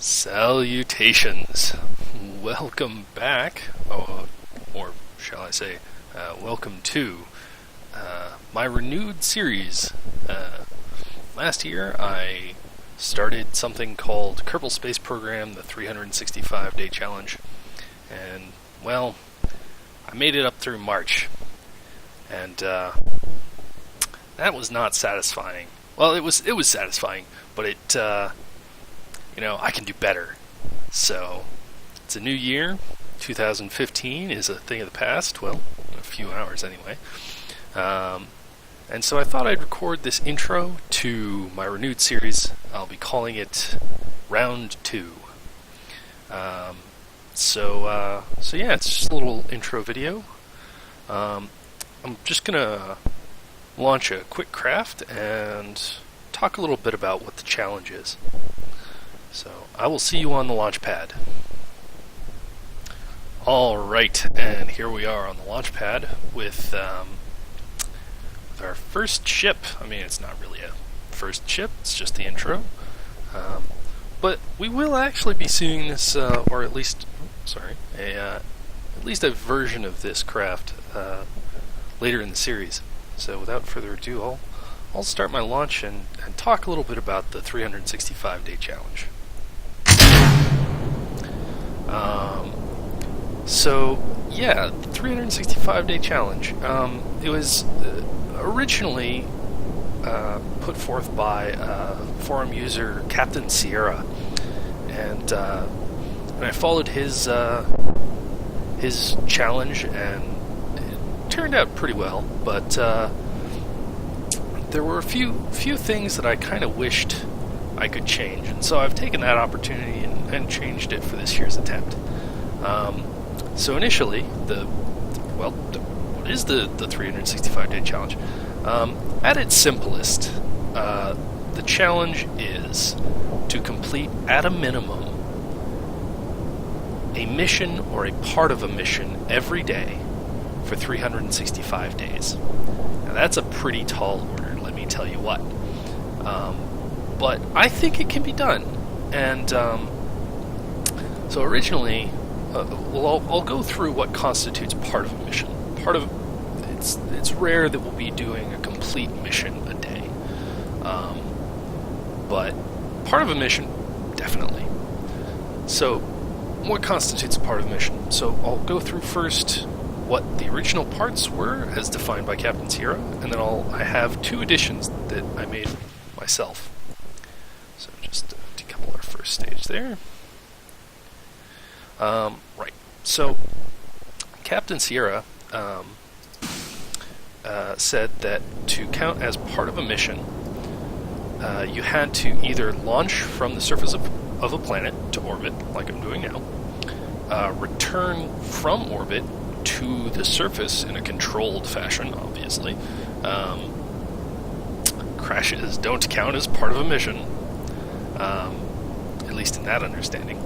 Salutations. Welcome back, or shall I say, welcome to my renewed series. Last year I started something called Kerbal Space Program, the 365-day challenge, and, well, I made it up through March, and that was not satisfying. Well, it was satisfying, but I can do better. So, it's a new year. 2015 is a thing of the past. Well, a few hours anyway. And so I thought I'd record this intro to my renewed series. I'll be calling it Round 2. So yeah, it's just a little intro video. I'm just gonna launch a quick craft and talk a little bit about what the challenge is. So, I will see you on the launch pad. Alright, and here we are on the launch pad with our first ship. I mean, it's not really a first ship, it's just the intro. But we will actually be seeing this, or at least, at least a version of this craft later in the series. So, without further ado, I'll start my launch and talk a little bit about the 365-day challenge. So, yeah, the 365-day challenge. It was originally put forth by forum user Captain Sierra, and I followed his challenge, and it turned out pretty well. But there were a few things that I kind of wished I could change, and so I've taken that opportunity and changed it for this year's attempt. So initially, what is the 365-day challenge? At its simplest, the challenge is to complete, at a minimum, a mission or a part of a mission every day for 365 days. Now that's a pretty tall order, let me tell you what. But I think it can be done. And so originally, I'll go through what constitutes part of a mission. It's rare that we'll be doing a complete mission a day, but part of a mission, definitely. So, what constitutes a part of a mission? So I'll go through first what the original parts were, as defined by Captain Sierra, and then I have two additions that I made myself. So just decouple our first stage there. Right. So, Captain Sierra said that to count as part of a mission, you had to either launch from the surface of a planet to orbit, like I'm doing now, return from orbit to the surface in a controlled fashion, obviously. Crashes don't count as part of a mission, at least in that understanding.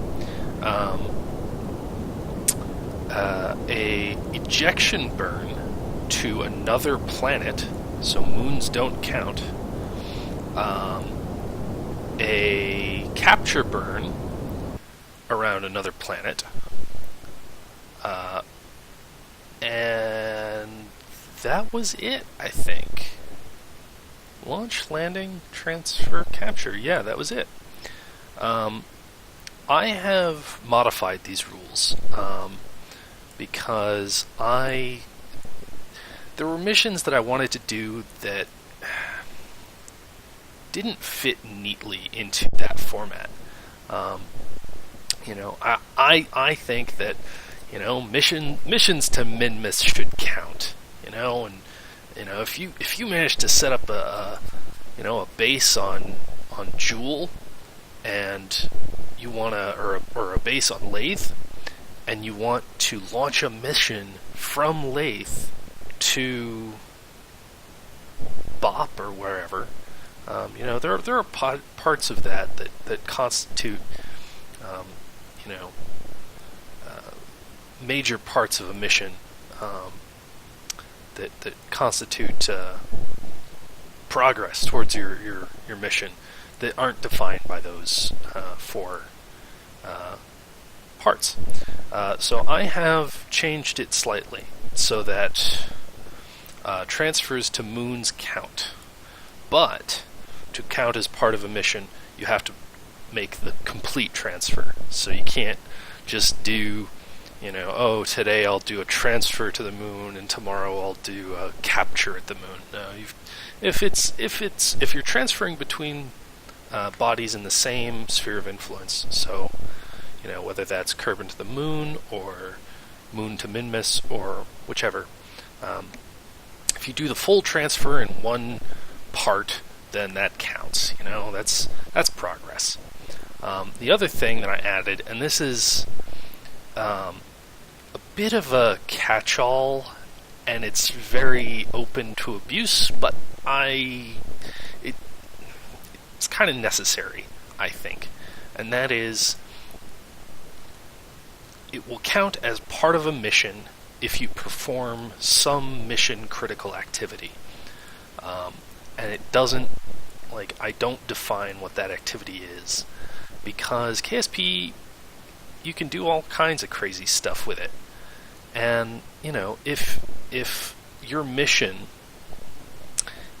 A ejection burn to another planet, so moons don't count. A capture burn around another planet. And that was it, I think. Launch, landing, transfer, capture. Yeah, that was it. I have modified these rules because there were missions that I wanted to do that didn't fit neatly into that format. I think that missions to Minmus should count. And if you manage to set up a base on Joule, and you want or a base on Lathe, and you want to launch a mission from Lathe to Bop or wherever, there are parts of that constitute, major parts of a mission that constitute progress towards your mission that aren't defined by those four parts. So I have changed it slightly so that transfers to moons count. But to count as part of a mission, you have to make the complete transfer. So you can't just do, today I'll do a transfer to the moon and tomorrow I'll do a capture at the moon. No, if you're transferring between bodies in the same sphere of influence, so whether that's Kerbin to the moon or moon to Minmus or whichever, if you do the full transfer in one part, then that counts. That's progress. The other thing that I added, and this is a bit of a catch-all, and it's very open to abuse, but it's kind of necessary, I think, and that is, it will count as part of a mission if you perform some mission-critical activity. And it doesn't, I don't define what that activity is, because KSP, you can do all kinds of crazy stuff with it. And, if your mission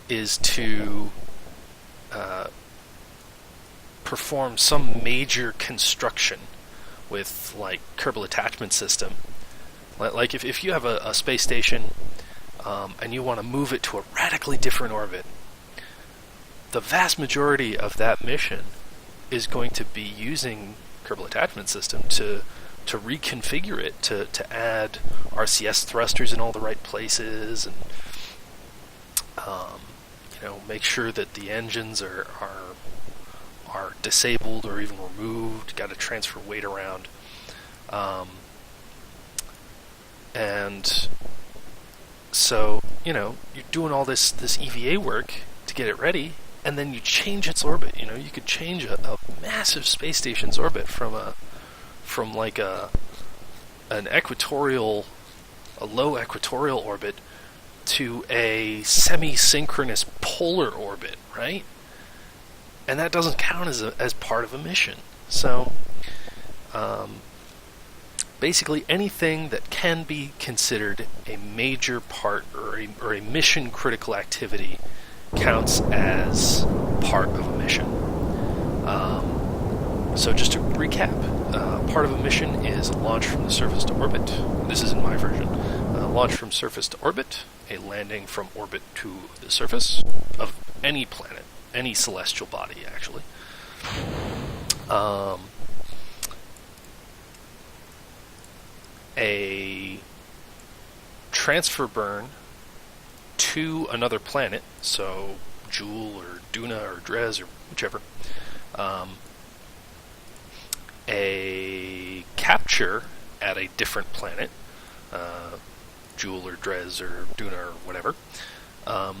is to perform some major construction with, Kerbal Attachment System, if you have a space station and you want to move it to a radically different orbit, the vast majority of that mission is going to be using Kerbal Attachment System to reconfigure it, to add RCS thrusters in all the right places, and make sure that the engines are disabled or even removed. Got to transfer weight around, and so you're doing all this EVA work to get it ready, and then you change its orbit. You could change a massive space station's orbit from a low equatorial orbit to a semi-synchronous polar orbit, right? And that doesn't count as part of a mission. So, basically anything that can be considered a major part or a mission-critical activity counts as part of a mission. So just to recap, part of a mission is a launch from the surface to orbit. This is in my version. Launch from surface to orbit, a landing from orbit to the surface of any planet, any celestial body, actually. A transfer burn to another planet, so Jool or Duna or Drez or whichever. A capture at a different planet, Jool or Drez or Duna or whatever. A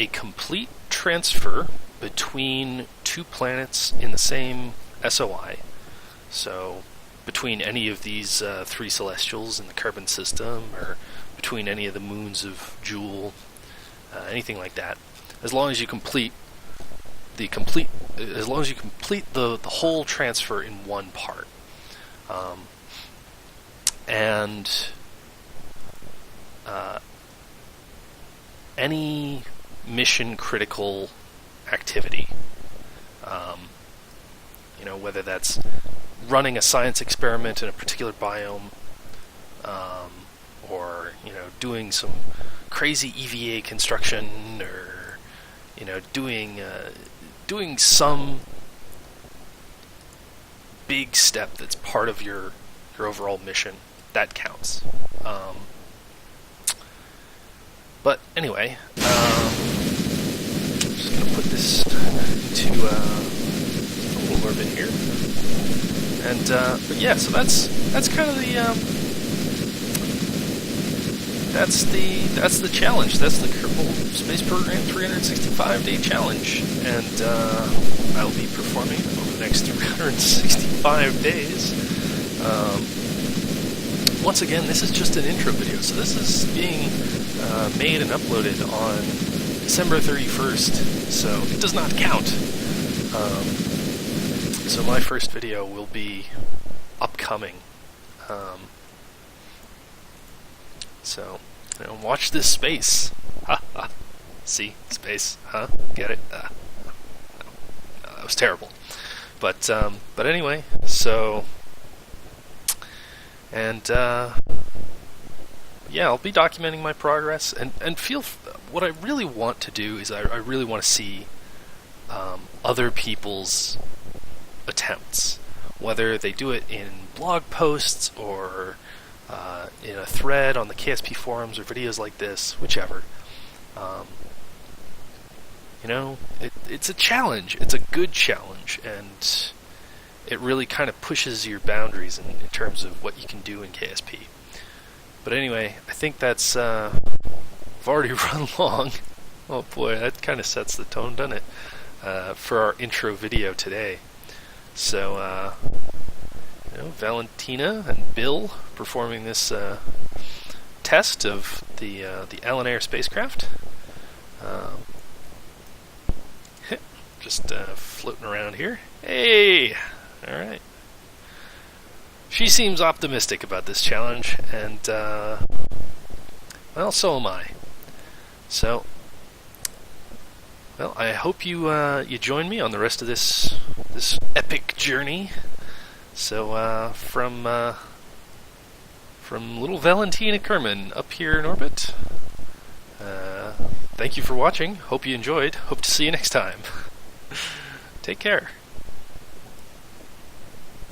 complete transfer between two planets in the same SOI, so between any of these three celestials in the Kerbin system, or between any of the moons of Jool, anything like that. As long as you complete the whole transfer in one part, and any mission critical activity, whether that's running a science experiment in a particular biome, or doing some crazy EVA construction, or doing some big step that's part of your overall mission, that counts. But anyway, just gonna put this into a little orbit here, and but yeah, so that's kind of that's the challenge. That's the Kerbal Space Program 365-day challenge, and I'll be performing over the next 365 days. Once again, this is just an intro video, so this is being made and uploaded on December 31st, so it does not count. So my first video will be upcoming. So, watch this space. Ha ha. See? Space. Huh? Get it? That was terrible. But anyway, so... And, yeah, I'll be documenting my progress, and what I really want to do is I really want to see other people's attempts, whether they do it in blog posts or in a thread on the KSP forums or videos like this, whichever. It's a challenge. It's a good challenge, and it really kind of pushes your boundaries in terms of what you can do in KSP. But anyway, I think that's... I've already run long. Oh boy, that kind of sets the tone, doesn't it? For our intro video today. So, Valentina and Bill performing this test of the Alan Air spacecraft. Just floating around here. Hey! Alright. She seems optimistic about this challenge, and, well, so am I. So, well, I hope you join me on the rest of this epic journey. So, from little Valentina Kerman up here in orbit, thank you for watching. Hope you enjoyed. Hope to see you next time. Take care.